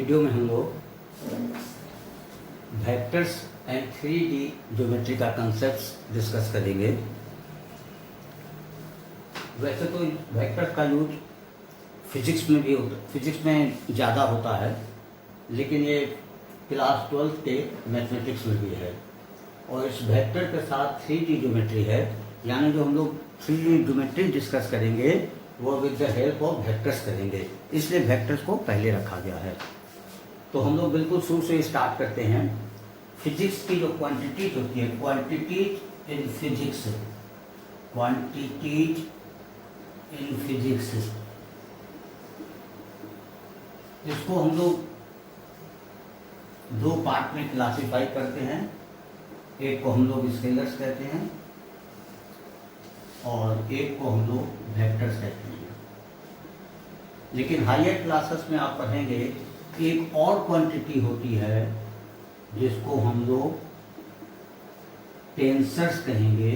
Video में हम लोग वेक्टर्स एंड 3D ज्योमेट्री का कंसेप्ट डिस्कस करेंगे। वैसे तो वेक्टर्स का यूज फिजिक्स में भी होता, फिजिक्स में ज़्यादा होता है, लेकिन ये क्लास 12 के मैथमेटिक्स में भी है। और इस वेक्टर के साथ 3D ज्योमेट्री है, यानी जो हम लोग 3D ज्योमेट्री डिस्कस करेंगे वो with the help of vectors करेंगे, इसलिए वेक्टर्स को पहले रखा गया है। तो हम लोग बिल्कुल शुरू से स्टार्ट करते हैं। फिजिक्स की जो क्वांटिटीज होती है, quantities in physics, quantities in physics, इसको हम लोग दो पार्ट में क्लासिफाई करते हैं। एक को हम लोग स्केलर्स कहते हैं और एक को हम लोग वेक्टर्स कहते हैं। लेकिन हायर क्लासेस में आप पढ़ेंगे कि एक और क्वांटिटी होती है जिसको हम लोग टेंसर्स कहेंगे,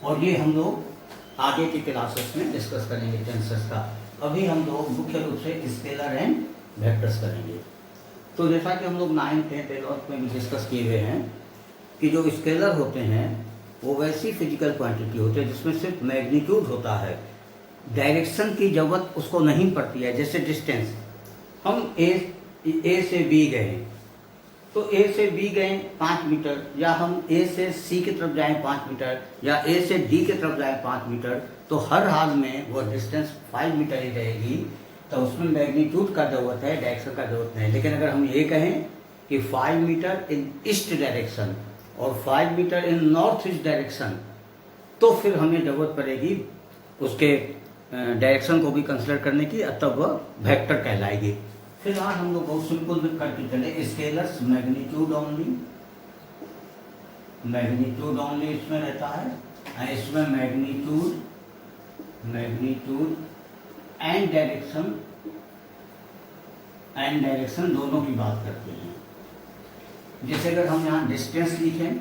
और ये हम लोग आगे की क्लासेस में डिस्कस करेंगे टेंसर्स का। अभी हम लोग मुख्य रूप से स्केलर एंड वेक्टर्स करेंगे। तो जैसा कि हम लोग 9th 10th 11th में भी डिस्कस किए हुए हैं कि जो स्केलर होते हैं वो वैसी फिजिकल क्वांटिटी होती है जिसमें सिर्फ मैग्नीट्यूड होता है, डायरेक्शन की जरूरत उसको नहीं पड़ती है। जैसे डिस्टेंस, हम ए से बी गए, तो ए से बी गए 5 मीटर, या हम ए से सी की तरफ जाएं 5 मीटर, या ए से डी की तरफ जाएं 5 मीटर, तो हर हाल में वो डिस्टेंस 5 मीटर ही रहेगी। तो उसमें मैग्नीट्यूड का जरूरत है, डायरेक्शन का जरूरत नहीं। लेकिन अगर हम ये कहें कि 5 मीटर इन ईस्ट डायरेक्शन और 5 मीटर इन नॉर्थ ईस्ट डायरेक्शन, तो फिर हमें जरूरत पड़ेगी उसके डायरेक्शन को भी कंसिडर करने की, तब वह वेक्टर कहलाएगी। फिलहाल हम लोग बहुत सिंपल करके चले, scalars magnitude only, magnitude only इसमें रहता है। इसमें मैग्नीट्यूड एंड डायरेक्शन दोनों की बात करते हैं। जैसे अगर हम यहाँ डिस्टेंस लिखें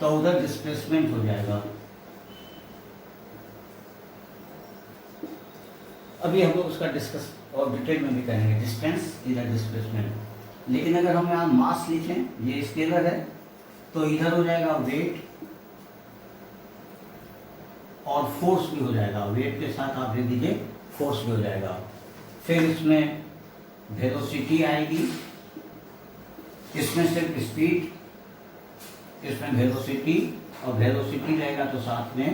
तो उधर डिस्प्लेसमेंट हो जाएगा। अभी हम लोग उसका डिस्कस और डिटेल में भी करेंगे, डिस्टेंस इधर डिस्प्लेसमेंट। लेकिन अगर हम यहाँ मास लिखें, ये स्केलर है, तो इधर हो जाएगा वेट और फोर्स भी हो जाएगा। वेट के साथ आप दे दीजिए फोर्स भी हो जाएगा। फिर इसमें वेलोसिटी आएगी, इसमें सिर्फ स्पीड, इसमें वेलोसिटी, और वेलोसिटी रहेगा तो साथ में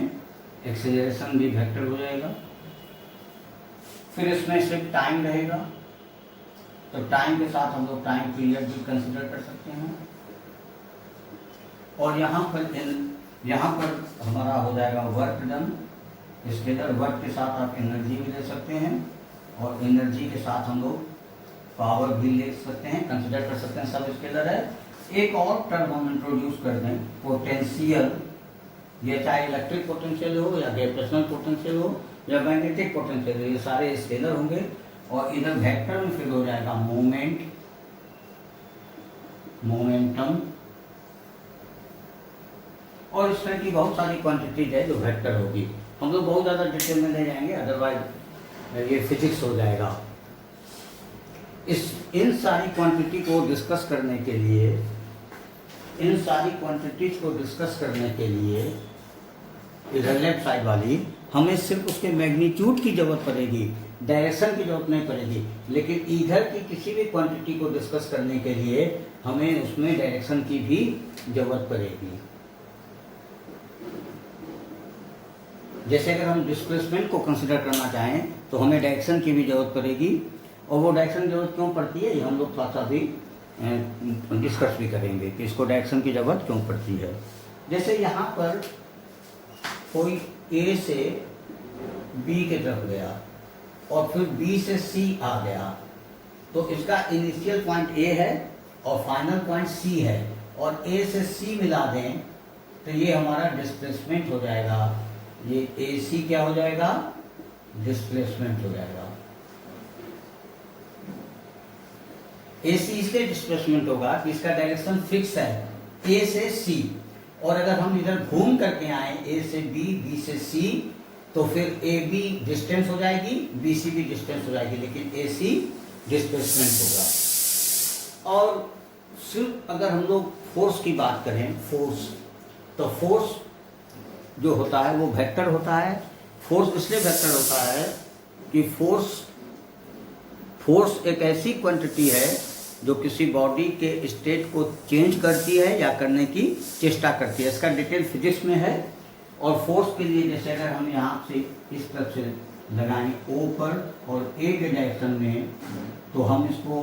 एक्सेलरेशन भी वेक्टर हो जाएगा। फिर इसमें सिर्फ टाइम रहेगा, तो टाइम के साथ हम लोग टाइम पीरियड भी कंसिडर कर सकते हैं। और यहाँ पर हमारा हो जाएगा वर्क डन। स्केलर वर्क के साथ आप एनर्जी भी ले सकते हैं, और एनर्जी के साथ हम लोग पावर भी ले सकते हैं, कंसिडर कर सकते हैं, सब स्केलर है। एक और टर्म हम इंट्रोड्यूस कर दें, पोटेंशियल। ये चाहे इलेक्ट्रिक पोटेंशियल हो, या ग्रेविटेशनल पोटेंशियल हो, या मैग्नेटिक पोटेंशियल, ये सारे स्केलर होंगे। और इधर वेक्टर में फिर हो जाएगा मोमेंटम, और इस तरह की बहुत सारी क्वांटिटीज है जो वेक्टर होगी। हम लोग बहुत ज़्यादा डिटेल में नहीं जाएंगे, अदरवाइज ये फिजिक्स हो जाएगा। इन सारी क्वांटिटी को डिस्कस करने के लिए, इधर लेफ्ट साइड वाली, हमें सिर्फ उसके मैग्नीट्यूड की जरूरत पड़ेगी, डायरेक्शन की जरूरत नहीं पड़ेगी। लेकिन इधर की किसी भी क्वांटिटी को डिस्कस करने के लिए हमें उसमें डायरेक्शन की भी जरूरत पड़ेगी। जैसे अगर हम डिस्प्लेसमेंट को कंसिडर करना चाहें तो हमें डायरेक्शन की भी जरूरत पड़ेगी, और वो डायरेक्शन की जरूरत क्यों पड़ती है ये हम लोग थोड़ा सा भी डिस्कस भी करेंगे कि इसको डायरेक्शन की जरूरत क्यों पड़ती है। जैसे यहाँ पर कोई ए से बी की तरफ गया और फिर बी से सी आ गया, तो इसका इनिशियल पॉइंट ए है और फाइनल पॉइंट सी है, और ए से सी मिला दें तो ये हमारा डिस्प्लेसमेंट हो जाएगा। ये ए सी क्या हो जाएगा? डिस्प्लेसमेंट हो जाएगा। ए सी इसलिए डिस्प्लेसमेंट होगा कि इसका डायरेक्शन फिक्स है, ए से सी, और अगर हम इधर घूम करके आए ए से बी, बी से सी, तो फिर ए बी डिस्टेंस हो जाएगी, बी सी भी डिस्टेंस हो जाएगी, लेकिन ए सी डिस्प्लेसमेंट होगा। और सिर्फ अगर हम लोग फोर्स की बात करें, फोर्स, तो फोर्स जो होता है वो वेक्टर होता है। फोर्स इसलिए वेक्टर होता है कि फोर्स एक ऐसी क्वांटिटी है जो किसी बॉडी के स्टेट को चेंज करती है या करने की चेष्टा करती है। इसका डिटेल फिजिक्स में है। और फोर्स के लिए जैसे अगर हम यहाँ से इस तरफ से लगाएं ओ पर और ए के डायरेक्शन में, तो हम इसको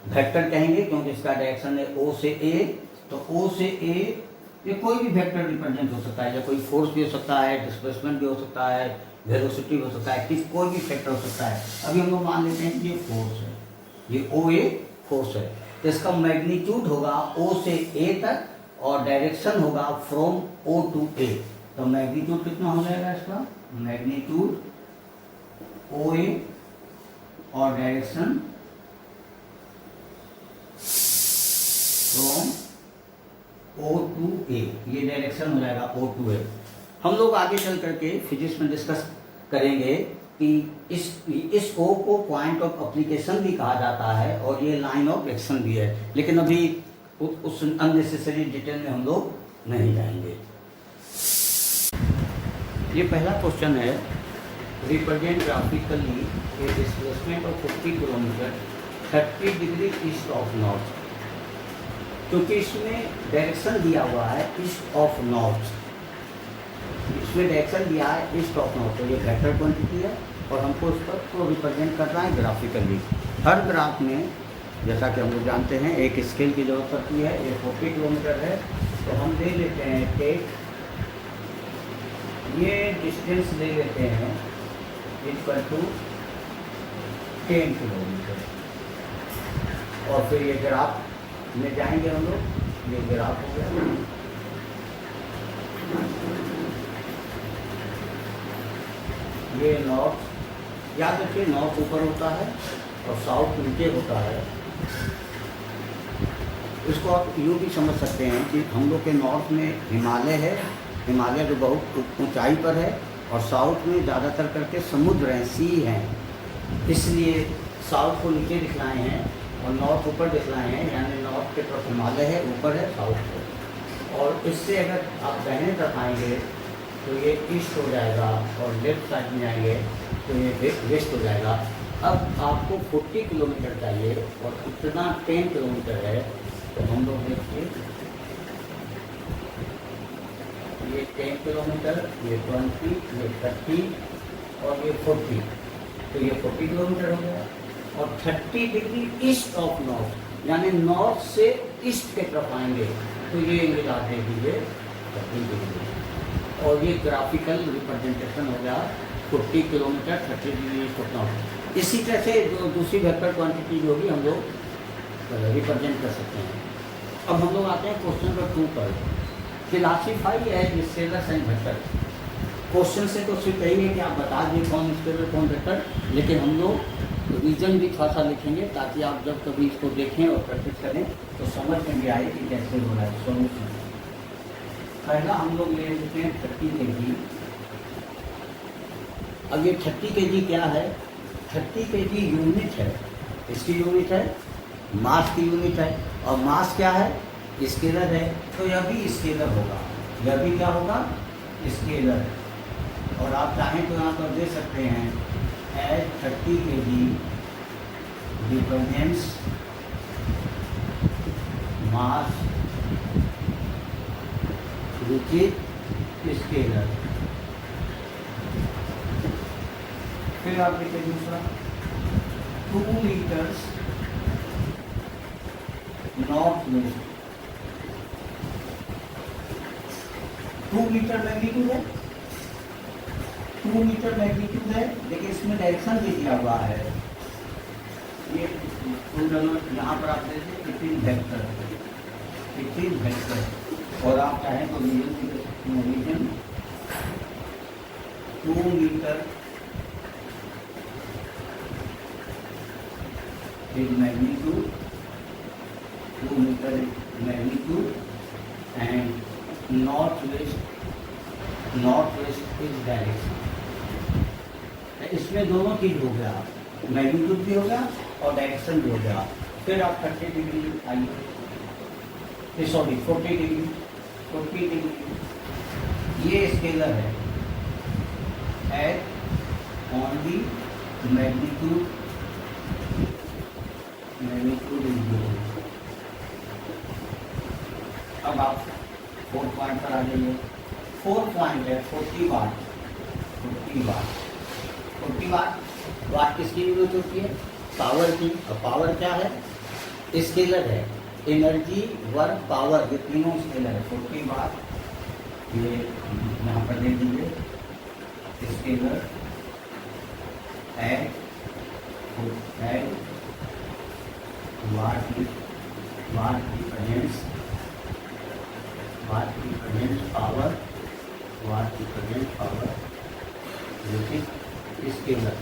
वेक्टर कहेंगे क्योंकि इसका डायरेक्शन है ओ से ए। तो ओ से ए ये कोई भी वेक्टर रिप्रेजेंट हो सकता है, या कोई फोर्स भी हो सकता है, डिस्प्लेसमेंट भी हो सकता है, वेलोसिटी हो सकता है, कोई भी फैक्टर हो सकता है। अभी हम लोग मान लेते हैं कि ये फोर्स है, ये ओ ए फोर्स है, तो इसका मैग्नीट्यूड होगा ओ से ए तक और डायरेक्शन होगा फ्रॉम ओ टू ए। तो मैग्नीट्यूड कितना हो जाएगा इसका? मैग्नीट्यूड ओ ए और डायरेक्शन फ्रॉम ओ टू ए, ये डायरेक्शन हो जाएगा ओ टू ए। हम लोग आगे चल करके फिजिक्स में डिस्कस करेंगे कि इस ओ को पॉइंट ऑफ एप्लीकेशन भी कहा जाता है और ये लाइन ऑफ एक्शन भी है, लेकिन अभी उस अननेसेसरी डिटेल में हम लोग नहीं जाएंगे। ये पहला क्वेश्चन है, represent graphically A displacement of 50 kilometre 30 degree east of north. क्योंकि इसमें डायरेक्शन दिया हुआ है ईस्ट ऑफ नॉर्थ, इसमें डायरेक्शन दिया है ईस्ट ऑफ नॉर्थ, तो ये वेक्टर क्वांटिटी है और हमको उस पर को रिप्रेजेंट करना है ग्राफिकली। हर ग्राफ में जैसा कि हम लोग जानते हैं एक स्केल की जरूरत पड़ती है। ये 40 किलोमीटर है, तो हम ले लेते हैं टेक, ये डिस्टेंस ले लेते हैं इक्वल टू 10 किलोमीटर। और फिर ये ग्राफ में जाएंगे हम लोग, ये ग्राफ हो गया। ये नॉर्थ, याद रखिए नॉर्थ ऊपर होता है और साउथ नीचे होता है। इसको आप यूँ भी समझ सकते हैं कि हम लोग के नॉर्थ में हिमालय है, हिमालय जो बहुत ऊंचाई पर है, और साउथ में ज़्यादातर करके समुद्र हैं, सी हैं, इसलिए साउथ को नीचे दिखलाए हैं और नॉर्थ ऊपर दिखलाए हैं, यानी नॉर्थ के तरफ हिमालय है, ऊपर है साउथ को। और इससे अगर आप दाहिने तरफ आएंगे तो ये ईस्ट हो जाएगा और लेफ्ट साइड में आएंगे तो ये वेस्ट हो जाएगा। अब आपको 40 किलोमीटर चाहिए और इतना 10 किलोमीटर है, तो हम लोग देखिए ये 10 किलोमीटर, ये 20, ये 30 और ये 40, तो ये 40 किलोमीटर हो गया। और 30 डिग्री ईस्ट ऑफ नॉर्थ, यानी नॉर्थ से ईस्ट के तरफ आएंगे तो ये मिला दे दीजिए 30 डिग्री। और ये ग्राफिकल रिप्रेजेंटेशन हो गया 40 kilometre 30 degree east of north. इसी तरह से जो दूसरी वेक्टर क्वांटिटी जो भी हम लोग रिप्रेजेंट कर सकते हैं। अब हम लोग आते हैं क्वेश्चन नंबर 2 पर, classify as scalar and vector. Question से तो सिर्फ यही है कि आप बता दिए कौन स्केलर कौन वेक्टर, लेकिन हम लोग रीजन भी थोड़ा सा लिखेंगे ताकि आप जब कभी इसको देखें और प्रैक्टिस करें तो समझ में भी आए कि कैसे हो रहा है सॉल्यूशन। पहला हम लोग ले लेते हैं 30 kg। अब ये 30 kg क्या है? 30 kg यूनिट है, इसकी यूनिट है, मास की यूनिट है। और मास क्या है? स्केलर है, तो यह भी स्केलर होगा, यह भी क्या होगा? स्केलर। और आप चाहें तो यहाँ पर दे सकते हैं as 30 kg represents mass which is scalar. फिर आप देखिए दूसरा 2 metres north west. 2 metre magnitude है, 2 मीटर मैग्नीट्यूड है, लेकिन इसमें डायरेक्शन भी दिया हुआ है। ये यहाँ पर आप देखिए 18 वेक्टर, 18 वेक्टर। और आप चाहें तो reason 2 metre is magnitude, 2 meter magnitude, and northwest इस डायरेक्शन। इसमें दोनों चीज हो गया, मैग्नीट्यूड भी हो गया और डायरेक्शन भी हो गया। फिर आप 30 डिग्री आइए, सॉरी 40 डिग्री, 40 डिग्री ये स्केलर है at only magnitude is zero. अब आप 4 पॉइंट पर आ जाइए। 4 पॉइंट है 40 वाट, 40 वाट किसकी यूनिट होती है? पावर की। और पावर क्या है? स्केलर है, एनर्जी, वर्क, पावर, ये तीनों स्केलर है। 40 वाट ये यहाँ पर दे दीजिए, स्केलर एट वाट की present power, which is scalar,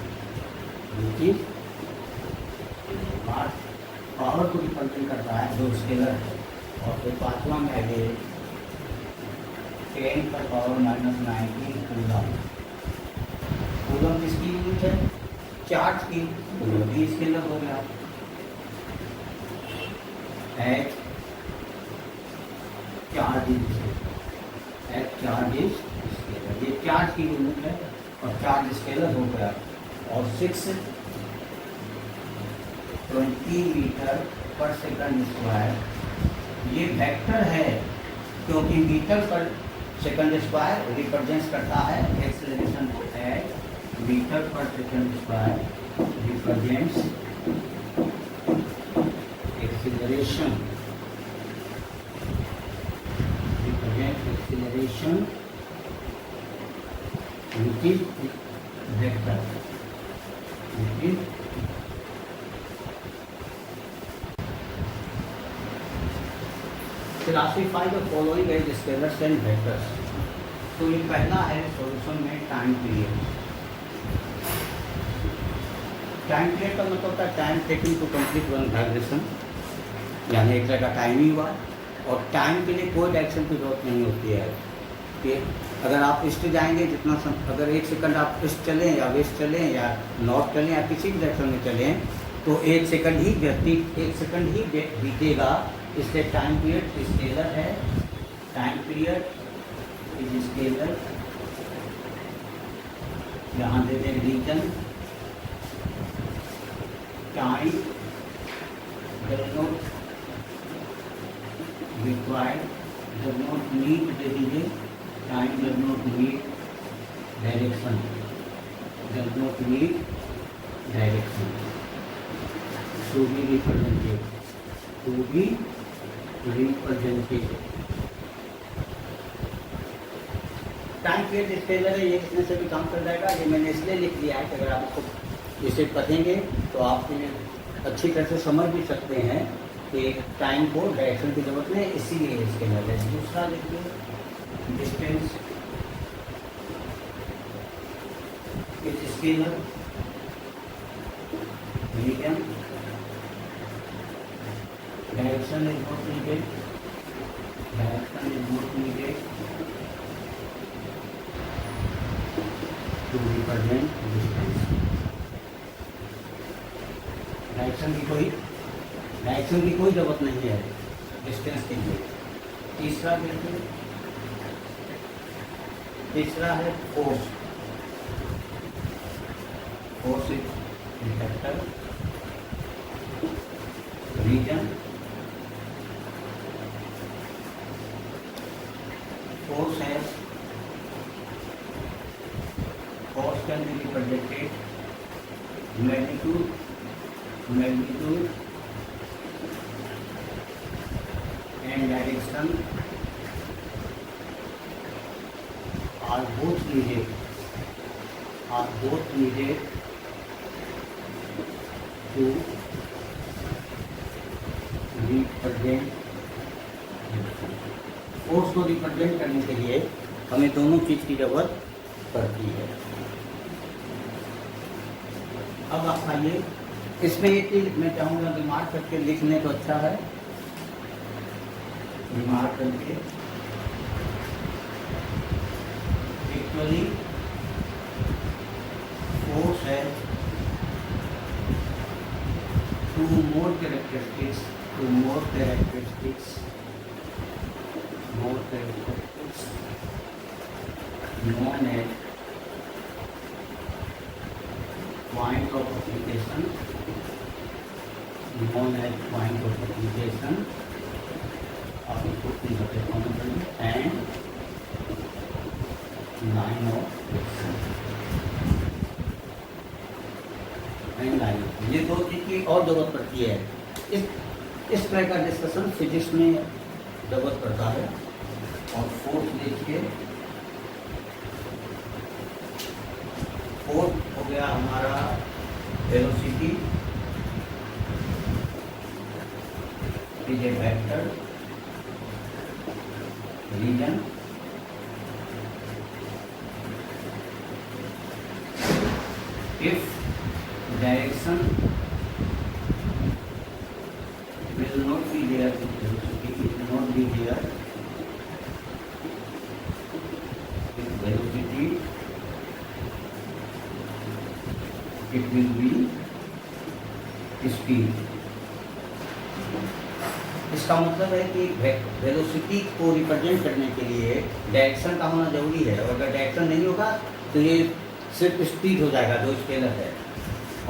power को रिप्रेजेंट करता है जो स्केलर है। और फिर पांचवा में आगे 10⁻⁹ कूलम किसकी यूनिट है? चार्ज की। कूलम भी स्केलर हो गया। एट चार्ज इज स्केलर, ये चार्ज की यूनिट है और चार्ज स्केलर हो गया। और 620 मीटर पर सेकंड स्क्वायर ये वेक्टर है, क्योंकि मीटर पर सेकंड स्क्वायर रिप्रेजेंट करता है एक्सेलरेशन को। एट मीटर पर second square represents acceleration, which is vector, classify the following as scalars and vectors। तो ये पहला है सॉल्यूशन में टाइम पीरियड। टाइम पीरियड का मतलब होता है time taking to complete one vibration, यानी एक तरह का टाइमिंग हुआ। और टाइम के लिए कोई डायरेक्शन की जरूरत नहीं होती है कि अगर आप ईस्ट जाएंगे जितना अगर 1 सेकंड आप ईस्ट चलें या वेस्ट चलें या नॉर्थ चलें या किसी भी डायरेक्शन में चलें तो 1 सेकंड ही बीतेगा। इसलिए टाइम पीरियड स्केलर है, टाइम पीरियड इज स्केलर। यहाँ दे दें reason, time does not required, does not need, दे दीजिए time does not need direction, to be represented, time period scalar है, ये इसमें से भी काम कर जाएगा। ये मैंने इसलिए लिख लिया है कि अगर आपको इसे पढ़ेंगे तो आप अच्छी तरह से समझ भी सकते हैं कि टाइम को डायरेक्शन की जरूरत नहीं, इसीलिए स्केलर है। दूसरा देखिए distance is scalar, medium direction is not needed, to represent distance. Direction की कोई जरूरत नहीं है डिस्टेंस के लिए। तीसरा देखिए, तीसरा है force is vector, reason force है, force can be represented magnitude and direction are both needed to represent। Force को रिप्रेजेंट करने के लिए हमें दोनों चीज की जरूरत पड़ती है। अब आप आइए, इसमें एक चीज मैं चाहूँगा दिमाग करके लिखने तो अच्छा है, दिमाग करके एक एक्चुअली फोर्स है two more characteristics known as point of application and line of ये दो चीज की और जरूरत पड़ती है। इस तरह का डिस्कशन फिजिक्स में जरूरत पड़ता है। और फोर्थ देखिए, फोर्थ हो गया हमारा velocity is a vector reason if direction will not be there, it will not be there with velocity, it will be speed। इसका मतलब है कि वेलोसिटी को रिप्रेजेंट करने के लिए डायरेक्शन का होना जरूरी है, और अगर डायरेक्शन नहीं होगा तो ये सिर्फ स्पीड हो जाएगा जो स्केलर है।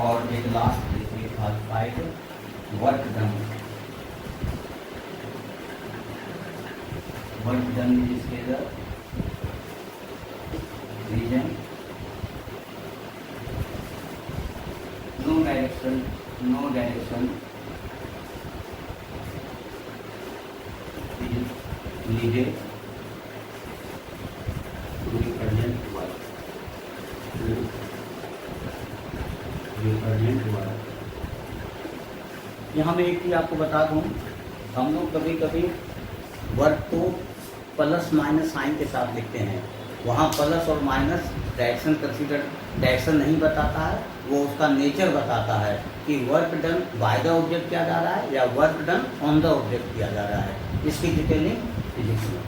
और एक लास्ट देखिए qualified work done with scalar reason no direction is needed to represent work। यहाँ मैं एक चीज आपको बता दूं, हम लोग कभी कभी वर्क को प्लस माइनस साइन के साथ लिखते हैं। वहाँ प्लस और माइनस डायरेक्शन नहीं बताता है, वो उसका नेचर बताता है कि work done by the object किया जा रहा है या work done on the object किया जा रहा है। इसकी डिटेलिंग फिजिक्स में